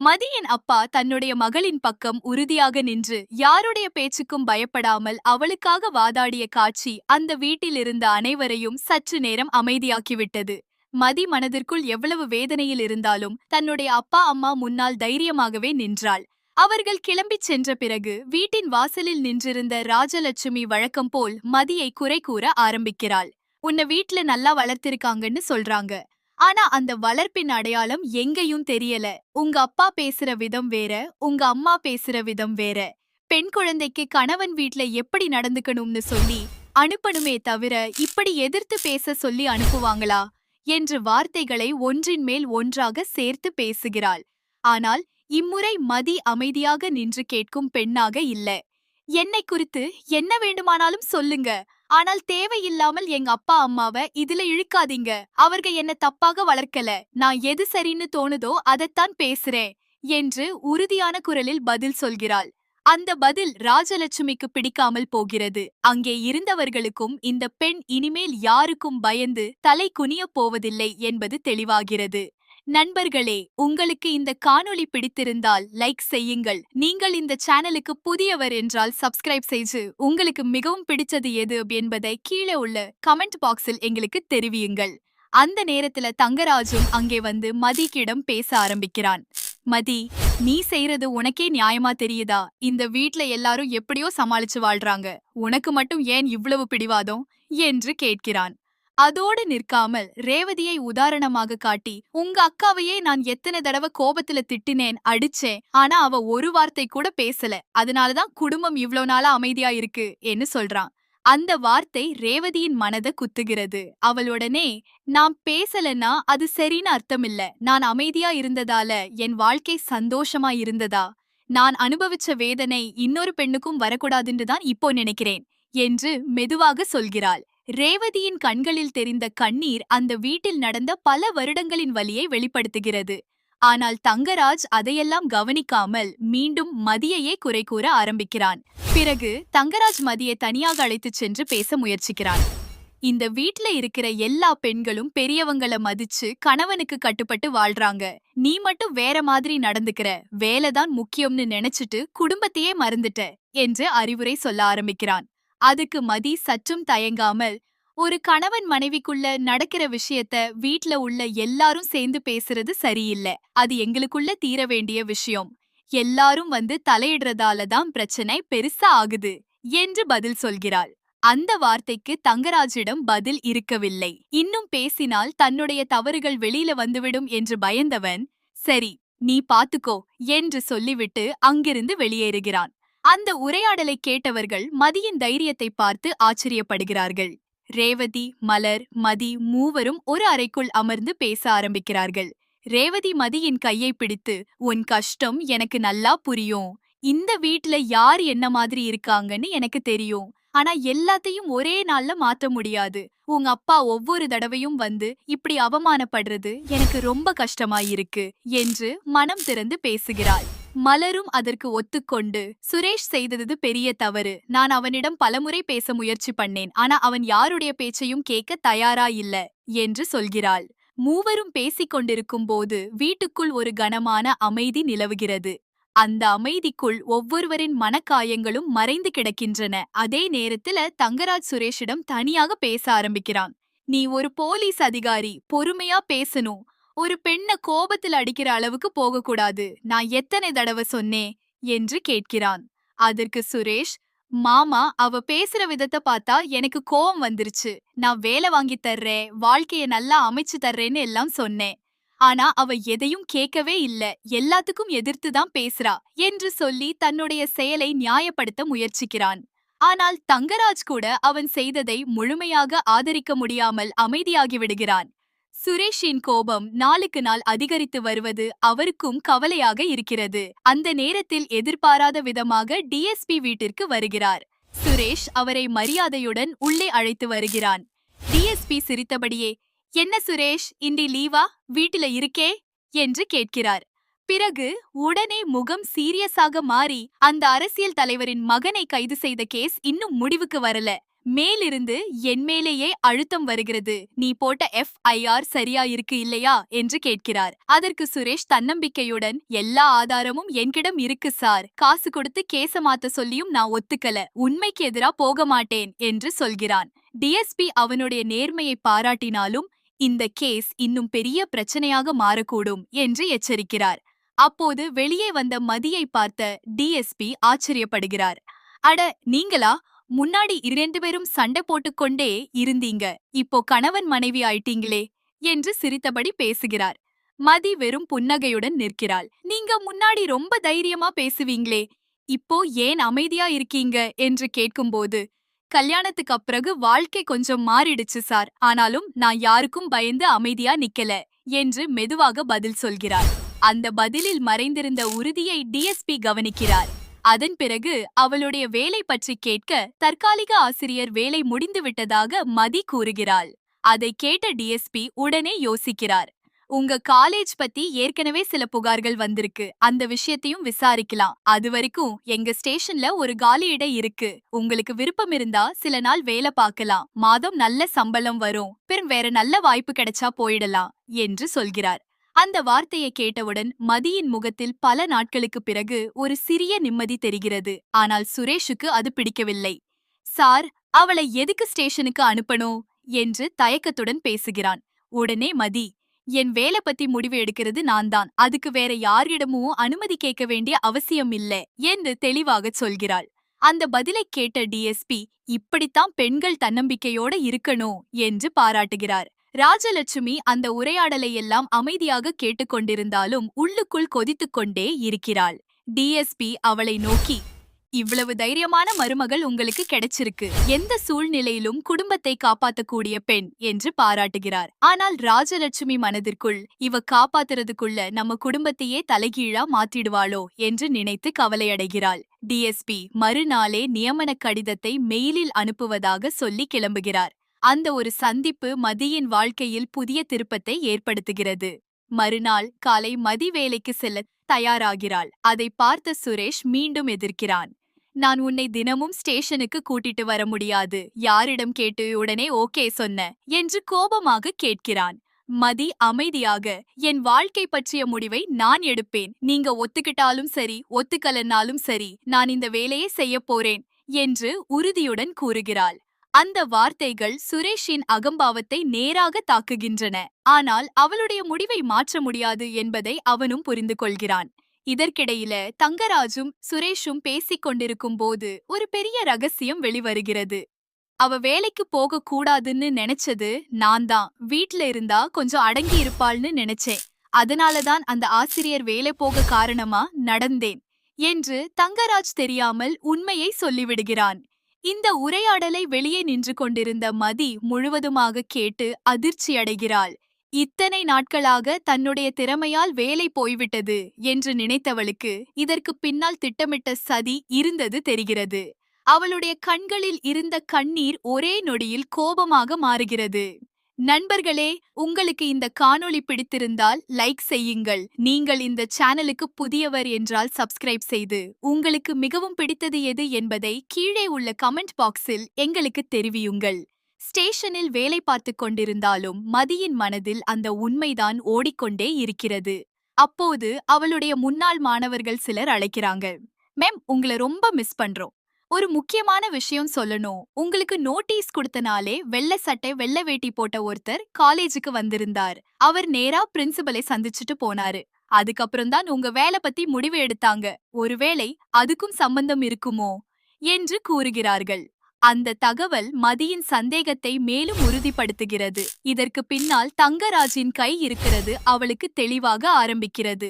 மதியின் அப்பா தன்னுடைய மகளின் பக்கம் உறுதியாக நின்று யாருடைய பேச்சுக்கும் பயப்படாமல் அவளுக்காக வாதாடிய காட்சி அந்த வீட்டில் இருந்த அனைவரையும் சற்று நேரம் அமைதியாக்கிவிட்டது. மதி மனதிற்குள் எவ்வளவு வேதனையில் இருந்தாலும் தன்னுடைய அப்பா அம்மா முன்னால் தைரியமாகவே நின்றாள். அவர்கள் கிளம்பிச் சென்ற பிறகு வீட்டின் வாசலில் நின்றிருந்த ராஜலட்சுமி வழக்கம் போல் மதியை குறை கூற ஆரம்பிக்கிறாள். உன்னை வீட்ல நல்லா வளர்த்திருக்காங்கன்னு சொல்றாங்க. ஆனா அந்த வளர்ப்பின் அடையாளம் எங்கேயும் தெரியல. உங்க அப்பா பேசுற விதம் வேற, உங்க அம்மா பேசுற விதம் வேற. பெண் குழந்தைக்கு கணவன் வீட்ல எப்படி நடந்துக்கணும்னு சொல்லி அனுப்பணுமே தவிர இப்படி எதிர்த்து பேச சொல்லி அனுப்புவாங்களா என்று வார்த்தைகளை ஒன்றின் மேல் ஒன்றாக சேர்த்து பேசுகிறாள். ஆனால் இம்முறை மதி அமைதியாக நின்று கேட்கும் பெண்ணாக இல்ல. என்னை குறித்து என்ன வேண்டுமானாலும் சொல்லுங்க, ஆனால் தேவையில்லாமல் எங்க அப்பா அம்மாவ இதுல இழுக்காதீங்க. அவர்கள் என்ன தப்பாக வளர்க்கல. நான் எது சரின்னு தோணுதோ அதைத்தான் பேசுறேன் என்று உறுதியான குரலில் பதில் சொல்கிறாள். அந்த பதில் ராஜலட்சுமிக்கு பிடிக்காமல் போகிறது. அங்கே இருந்தவர்களுக்கும் இந்த பெண் இனிமேல் யாருக்கும் பயந்து தலை குனியப் போவதில்லை என்பது தெளிவாகிறது. நண்பர்களே, உங்களுக்கு இந்த காணொளி பிடித்திருந்தால் லைக் செய்யுங்கள். நீங்கள் இந்த சேனலுக்கு புதியவர் என்றால் சப்ஸ்கிரைப் செய்து உங்களுக்கு மிகவும் பிடிச்சது எது என்பதை கீழே உள்ள கமெண்ட் பாக்ஸில் எங்களுக்கு தெரிவியுங்கள். அந்த நேரத்துல தங்கராஜும் அங்கே வந்து மதிக்கிடம் பேச ஆரம்பிக்கிறான். மதி, நீ செய்யறது உனக்கே நியாயமா தெரியுதா? இந்த வீட்ல எல்லாரும் எப்படியோ சமாளிச்சு வாழ்றாங்க, உனக்கு மட்டும் ஏன் இவ்வளவு பிடிவாதம் என்று கேட்கிறான். அதோடு நிற்காமல் ரேவதியை உதாரணமாக காட்டி, உங்க அக்காவையே நான் எத்தனை தடவை கோபத்துல திட்டினேன், அடிச்சேன். ஆனா அவ ஒரு வார்த்தை கூட பேசல. அதனாலதான் குடும்பம் இவ்ளோ நாளா அமைதியா இருக்கு என்று சொல்றான். அந்த வார்த்தை ரேவதியின் மனதை குத்துகிறது. அவளுடனே, நான் பேசலன்னா அது சரின்னு அர்த்தமில்ல. நான் அமைதியா இருந்ததால என் வாழ்க்கை சந்தோஷமா இருந்ததா? நான் அனுபவிச்ச வேதனை இன்னொரு பெண்ணுக்கும் வரக்கூடாதுன்னு தான் இப்போ நினைக்கிறேன் என்று மெதுவாக சொல்கிறாள். ரேவதியின் கண்களில் தெரிந்த கண்ணீர் அந்த வீட்டில் நடந்த பல வருடங்களின் வலியை வெளிப்படுத்துகிறது. ஆனால் தங்கராஜ் அதையெல்லாம் கவனிக்காமல் மீண்டும் மதியையே குறை கூற ஆரம்பிக்கிறான். பிறகு தங்கராஜ் மதியை தனியாக அழைத்துச் சென்று பேச முயற்சிக்கிறான். இந்த வீட்ல இருக்கிற எல்லா பெண்களும் பெரியவங்கள மதிச்சு கணவனுக்கு கட்டுப்பட்டு வாழ்றாங்க. நீ மட்டும் வேற மாதிரி நடந்துக்கிற. வேலைதான் முக்கியம்னு நினைச்சிட்டு குடும்பத்தையே மறந்துட்ட என்று அறிவுரை சொல்ல ஆரம்பிக்கிறான். அதுக்கு மதி சற்றும் தயங்காமல், ஒரு கணவன் மனைவிக்குள்ள நடக்கிற விஷயத்த வீட்ல உள்ள எல்லாரும் சேர்ந்து பேசுறது சரியில்லை. அது எங்களுக்குள்ள தீர வேண்டிய விஷயம். எல்லாரும் வந்து தலையிடுறதால தான் பிரச்சனை பெருசா ஆகுது என்று பதில் சொல்கிறாள். அந்த வார்த்தைக்கு தங்கராஜிடம் பதில் இருக்கவில்லை. இன்னும் பேசினால் தன்னுடைய தவறுகள் வெளியில வந்துவிடும் என்று பயந்தவன், சரி நீ பாத்துக்கோ என்று சொல்லிவிட்டு அங்கிருந்து வெளியேறுகிறான். அந்த உரையாடலை கேட்டவர்கள் மதியின் தைரியத்தை பார்த்து ஆச்சரியப்படுகிறார்கள். ரேவதி, மலர், மதி மூவரும் ஒரு அறைக்குள் அமர்ந்து பேச ஆரம்பிக்கிறார்கள். ரேவதி மதியின் கையை பிடித்து, உன் கஷ்டம் எனக்கு நல்லா புரியும். இந்த வீட்ல யார் என்ன மாதிரி இருக்காங்கன்னு எனக்கு தெரியும். ஆனா எல்லாத்தையும் ஒரே நாள்ல மாற்ற முடியாது. உங்க அப்பா ஒவ்வொரு தடவையும் வந்து இப்படி அவமானப்படுறது எனக்கு ரொம்ப கஷ்டமாயிருக்கு என்று மனம் திறந்து பேசுகிறாள். மலரும் அதற்கு ஒத்துக்கொண்டு, சுரேஷ் செய்தது பெரிய தவறு. நான் அவனிடம் பலமுறை பேச முயற்சி பண்ணேன். ஆனா அவன் யாருடைய பேச்சையும் கேட்க தயாரா இல்ல என்று சொல்கிறாள். மூவரும் பேசிக் கொண்டிருக்கும் போது வீட்டுக்குள் ஒரு கனமான அமைதி நிலவுகிறது. அந்த அமைதிக்குள் ஒவ்வொருவரின் மனக்காயங்களும் மறைந்து கிடக்கின்றன. அதே நேரத்துல தங்கராஜ் சுரேஷிடம் தனியாக பேச ஆரம்பிக்கிறான். நீ ஒரு போலீஸ் அதிகாரி, பொறுமையா பேசணும். ஒரு பெண்ண கோபத்தில் அடிக்கிற அளவுக்கு போகக்கூடாது. நான் எத்தனை தடவை சொன்னேன் என்று கேட்கிறான். அதற்கு சுரேஷ், மாமா, அவ பேசுற விதத்தை பார்த்தா எனக்கு கோபம் வந்துருச்சு. நான் வேலை வாங்கி தர்றேன், வாழ்க்கைய நல்லா அமைச்சு தர்றேன்னு எல்லாம் சொன்னேன். ஆனா அவ எதையும் கேட்கவே இல்ல, எல்லாத்துக்கும் எதிர்த்துதான் பேசுறா என்று சொல்லி தன்னுடைய செயலை நியாயப்படுத்த முயற்சிக்கிறான். ஆனால் தங்கராஜ் கூட அவன் செய்ததை முழுமையாக ஆதரிக்க முடியாமல் அமைதியாகி விடுகிறான். சுரேஷின் கோபம் நாளுக்கு நாள் அதிகரித்து வருவது அவருக்கும் கவலையாக இருக்கிறது. அந்த நேரத்தில் எதிர்பாராத விதமாக டிஎஸ்பி வீட்டிற்கு வருகிறார். சுரேஷ் அவரை மரியாதையுடன் உள்ளே அழைத்து வருகிறான். டிஎஸ்பி சிரித்தபடியே, என்ன சுரேஷ், இன்றி லீவா, வீட்டில இருக்கே என்று கேட்கிறார். பிறகு உடனே முகம் சீரியஸாக மாறி, அந்த அரசியல் தலைவரின் மகனை கைது செய்த கேஸ் இன்னும் முடிவுக்கு வரல. மேலிருந்து என் மேலேயே அழுத்தம் வருகிறது. நீ போட்ட FIR சரியா இருக்கு இல்லையா என்று கேட்கிறார். அதற்கு சுரேஷ் தன்னம்பிக்கையுடன், எல்லா ஆதாரமும் என்கிடம் இருக்கு சார். காசு கொடுத்து கேஸ மாத்த சொல்லியும் நான் ஒத்துக்கல. உண்மைக்கு எதிரா போக மாட்டேன் என்று சொல்கிறான். DSP அவனுடைய நேர்மையை பாராட்டினாலும் இந்த கேஸ் இன்னும் பெரிய பிரச்சனையாக மாறக்கூடும் என்று எச்சரிக்கிறார். அப்போது வெளியே வந்த மதியை பார்த்த DSP ஆச்சரியப்படுகிறார். அட, நீங்களா? முன்னாடி 2 பேரும் சண்டை போட்டுக்கொண்டே இருந்தீங்க, இப்போ கணவன் மனைவி ஆயிட்டீங்களே என்று சிரித்தபடி பேசுகிறார். மதி வெறும் புன்னகையுடன் நிற்கிறாள். நீங்க முன்னாடி ரொம்ப தைரியமா பேசுவீங்களே, இப்போ ஏன் அமைதியா இருக்கீங்க என்று கேட்கும்போது, கல்யாணத்துக்கு அப்பிறகு வாழ்க்கை கொஞ்சம் மாறிடுச்சு சார், ஆனாலும் நான் யாருக்கும் பயந்து அமைதியா நிக்கல என்று மெதுவாக பதில் சொல்கிறார். அந்த பதிலில் மறைந்திருந்த உறுதியை DSP கவனிக்கிறார். அதன் பிறகு அவளுடைய வேலை பற்றி கேட்க தற்காலிக ஆசிரியர் வேலை முடிந்துவிட்டதாக மதி கூறுகிறாள். அதை கேட்ட DSP உடனே யோசிக்கிறார். உங்க காலேஜ் பத்தி ஏற்கனவே சில புகார்கள் வந்திருக்கு, அந்த விஷயத்தையும் விசாரிக்கலாம். அது வரைக்கும் எங்க ஸ்டேஷன்ல ஒரு காலி இடம் இருக்கு, உங்களுக்கு விருப்பம் இருந்தா சில நாள் வேலை பார்க்கலாம், மாதம் நல்ல சம்பளம் வரும், பிறகு வேற நல்ல வாய்ப்பு கிடைச்சா போயிடலாம் என்று சொல்கிறார். அந்த வார்த்தையை கேட்டவுடன் மதியின் முகத்தில் பல நாட்களுக்கு பிறகு ஒரு சிறிய நிம்மதி தெரிகிறது. ஆனால் சுரேஷுக்கு அது பிடிக்கவில்லை. சார், அவளை எதுக்கு ஸ்டேஷனுக்கு அனுப்பணும் என்று தயக்கத்துடன் பேசுகிறான். உடனே மதி, என் வேலை பத்தி முடிவு எடுக்கிறது நான் தான், அதுக்கு வேற யாரிடமும் அனுமதி கேட்க வேண்டிய அவசியம் இல்ல என்று தெளிவாகச் சொல்கிறாள். அந்த பதிலை கேட்ட DSP, இப்படித்தான் பெண்கள் தன்னம்பிக்கையோட இருக்கணும் என்று பாராட்டுகிறார். ராஜலட்சுமி அந்த உரையாடலை எல்லாம் அமைதியாக கேட்டுக்கொண்டிருந்தாலும் உள்ளுக்குள் கொதித்துக்கொண்டே இருக்கிறாள். DSP அவளை நோக்கி, இவ்வளவு தைரியமான மருமகள் உங்களுக்கு கிடைச்சிருக்கு, எந்த சூழ்நிலையிலும் குடும்பத்தை காப்பாத்தக்கூடிய பெண் என்று பாராட்டுகிறார். ஆனால் ராஜலட்சுமி மனதிற்குள், இவ காப்பாத்துறதுக்குள்ள நம்ம குடும்பத்தையே தலைகீழா மாத்திடுவாளோ என்று நினைத்து கவலையடைகிறாள். DSP மறுநாளே நியமன கடிதத்தை மெயிலில் அனுப்புவதாக சொல்லி கிளம்புகிறார். அந்த ஒரு சந்திப்பு மதியின் வாழ்க்கையில் புதிய திருப்பத்தை ஏற்படுத்துகிறது. மறுநாள் காலை மதி வேலைக்கு செல்ல தயாராகிறாள். அதை பார்த்த சுரேஷ் மீண்டும் எதிர்க்கிறான். நான் உன்னை தினமும் ஸ்டேஷனுக்கு கூட்டிட்டு வர முடியாது, யாரிடம் கேட்டு உடனே ஓகே சொன்ன என்று கோபமாக கேட்கிறான். மதி அமைதியாக, என் வாழ்க்கை பற்றிய முடிவை நான் எடுப்பேன், நீங்க ஒத்துக்கிட்டாலும் சரி ஒத்துக்கலனாலும் சரி நான் இந்த வேலையை செய்ய போறேன் என்று உறுதியுடன் கூறுகிறாள். அந்த வார்த்தைகள் சுரேஷின் அகம்பாவத்தை நேராக தாக்குகின்றன. ஆனால் அவளுடைய முடிவை மாற்ற முடியாது என்பதை அவனும் புரிந்து கொள்கிறான். இதற்கிடையில தங்கராஜும் சுரேஷும் பேசிக் கொண்டிருக்கும் போது ஒரு பெரிய ரகசியம் வெளிவருகிறது. அவ வேலைக்கு போக கூடாதுன்னு நினைச்சது நான் தான், வீட்ல இருந்தா கொஞ்சம் அடங்கி இருப்பாள்னு நினைச்சேன், அதனாலதான் அந்த ஆசிரியர் வேலை போக காரணமா நடந்தேன் என்று தங்கராஜ் தெரியாமல் உண்மையை சொல்லிவிடுகிறான். இந்த உரையாடலை வெளியே நின்று கொண்டிருந்த மதி முழுவதுமாக கேட்டு அதிர்ச்சியடைகிறாள். இத்தனை நாட்களாக தன்னுடைய திறமையால் வேலை போய்விட்டது என்று நினைத்தவளுக்கு இதற்கு பின்னால் திட்டமிட்ட சதி இருந்தது தெரிகிறது. அவளுடைய கண்களில் இருந்த கண்ணீர் ஒரே நொடியில் கோபமாக மாறுகிறது. நண்பர்களே, உங்களுக்கு இந்த காணொளி பிடித்திருந்தால் லைக் செய்யுங்கள். நீங்கள் இந்த சேனலுக்கு புதியவர் என்றால் சப்ஸ்கிரைப் செய்து உங்களுக்கு மிகவும் பிடித்தது எது என்பதை கீழே உள்ள கமெண்ட் பாக்ஸில் எங்களுக்கு தெரிவியுங்கள். ஸ்டேஷனில் வேலை பார்த்து கொண்டிருந்தாலும் மதியின் மனதில் அந்த உண்மைதான் ஓடிக்கொண்டே இருக்கிறது. அப்போது அவளுடைய முன்னாள் மாணவர்கள் சிலர் அழைக்கிறாங்க. மேம், உங்களை ரொம்ப மிஸ் பண்றோம், ஒரு முக்கியமான விஷயம் சொல்லணும். உங்களுக்கு நோட்டீஸ் கொடுத்தனாலே வெள்ளை சட்டை வெள்ளை வேட்டி போட்ட ஒருத்தர் காலேஜுக்கு வந்திருந்தார். அவர் நேரா பிரின்சிபலை சந்திச்சுட்டு போனாரு. அதுக்கப்புறம் தான் உங்க வேலை பத்தி முடிவு எடுத்தாங்க. ஒருவேளை அதுக்கும் சம்பந்தம் இருக்குமோ என்று கூறுகிறார்கள். அந்த தகவல் மதியின் சந்தேகத்தை மேலும் உறுதிப்படுத்துகிறது. இதற்கு பின்னால் தங்கராஜின் கை இருக்கிறது அவளுக்கு தெளிவாக ஆரம்பிக்கிறது.